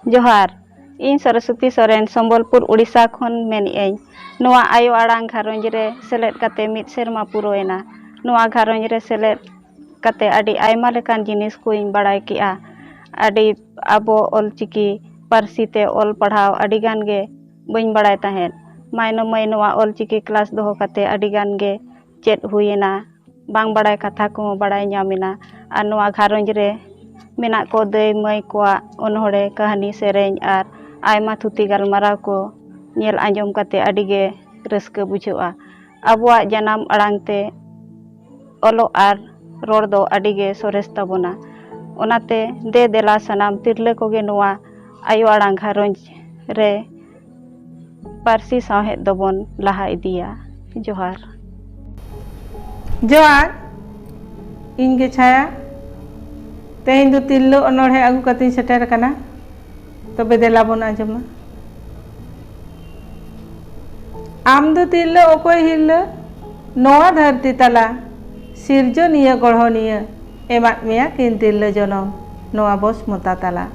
जोहार इन सरस्वती सोरेन संबलपुर उड़ीसा खन मेनिएं नोआ आयो आड़ांग घारोंज रे सेलेद काते मिद सेरमा पुरोएना नोआ घारोंज रे सेलेद काते आदि आयमा लेकान जिनिस कुइन बाड़ाय किआ आदि आबो ऑलचिकी पारसीते ऑल पढ़ाव आदि गान गे बइन बाड़ाय ताहेन मायनो मय नोआ ऑलचिकी क्लास दोहो काते आदि गान गे चेद हुयेना बांग बाड़ाय कथा को बाड़ाय ᱧᱟᱢᱮना आर नोआ घारोंज रे मेना को दई मई कोआ अनहड़े कहानी सेरें और आयमा थुती गलमाराव को नेल आंजम काते अडिगे रस्क बुझोआ आबुआ जनाम अड़ांगते ओलो आर रोड दो अडिगे सोरेस ताबोना ओनाते दे देला सनाम तिरले कोगे नोआ आयो आड़ांग घारोंज रे पारसी साहेब दोबन लहा इदिया जोहार जोहार इंगे छाया तेहें दो तिल्लो अनोढ़े आगू कते सेटर कना तबे देला बन आंजमा आम दो तिल्लो ओकोय हिल्लो नोआ धरती तला सिरजनिया गढ़निया एमात मेया किन तिल्लो जनम नोआ बस मता तला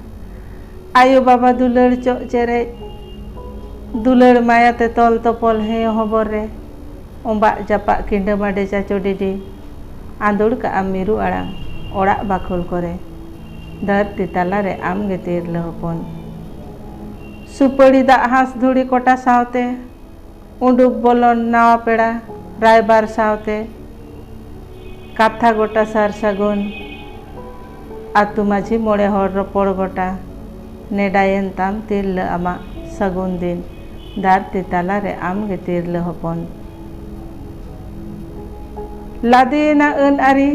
आयो बाबा दुलड़ चोक चेरे दुलड़ मायाते तोल तोपल हे हबर रे ओंबा जापा किंडा माडे चाचो डिडी आंदोड़ का मिरु आड़ांग ओड़ा बाखुल करे धरती तलारे आम गे तिरले हपन सुपड़ी दा हास धुड़ी कोटा सावते उडुक बोलन नावा पेड़ा रायबार सावते काथा गोटा सार सागुन आतु माझी मोड़े हर रपड़ गोटा नेडायन ताम तिरले आमा सागुन दिन धरती तलारे आम गे तिरले हपन लादेना अन आरी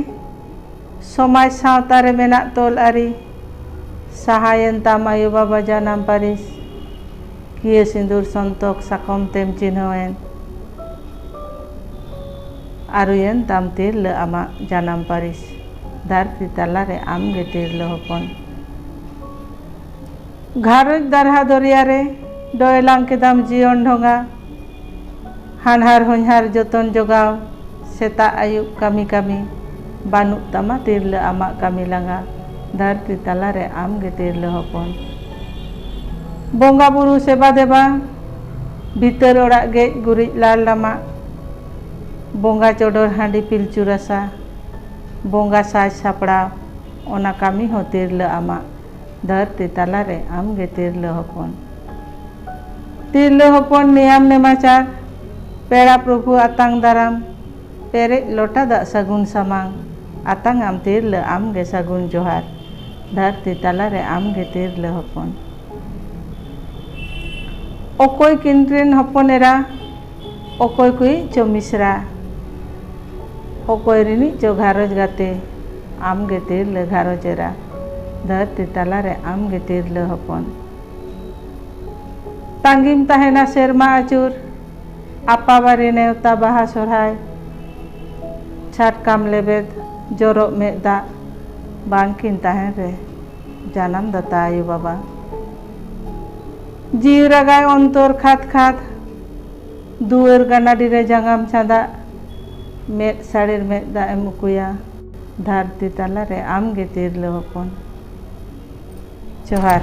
समाज सावतारे मेना तोल आरी सहायन ताम आयो बाबा जानाम पारिस किए सिंदूर संतोक साकम तेम चिन्हवेन आरुयन ताम तिरले आमा जानाम पारिस धरती तलारे आम गे तिरले हपन घारोज दारहा दरिया रे डयलांग केदाम जीवन ढोंगा हानहार होनहार जतन जोगाव सेता आयुब कमी कमी बानुक तमा तिरले आमा कमी लांगा धरती तलारे आम गे तिरले हपन बोंगा बुरु सेबा देबा भीतर ओड़ा गेज गुरिज लाल लामा बोंगा चोडोर हांडी पिलचू रसा बोंगा साज सापड़ाव ओना कमी हो तिरले आमा धरती तलारे आम गे तिरले हपन नियम नेमाचार पेड़ा प्रभु आतांग दाराम पेरे लोटा दा सगुन समांग आतांग आम तिरले आम गे सगुन जोहार धरती तलारे आम गे तिरले हपन ओकोय किनरेन हपन एरा ओकोय कुई चो मिश्रा ओकोय रिनी चो घारोज गाते आम गे तिरले घारोज एरा धरती तलारे आम गे तिरले हपन तांगिम ताहेना सेरमा आचुर आपा बारी नेवता बाहा सोरहाय छाटकाम लेबेद जोरो में दा बांकिन ताहेन रे जानाम दाता आयु बाबा जीव रगाय अंतर खात खात दुअर गानाडी रे जंगाम चांदा मेद साड़ीर मेद दा एमुकुया धरती तलारे आम गे तिरले हपन जोहार।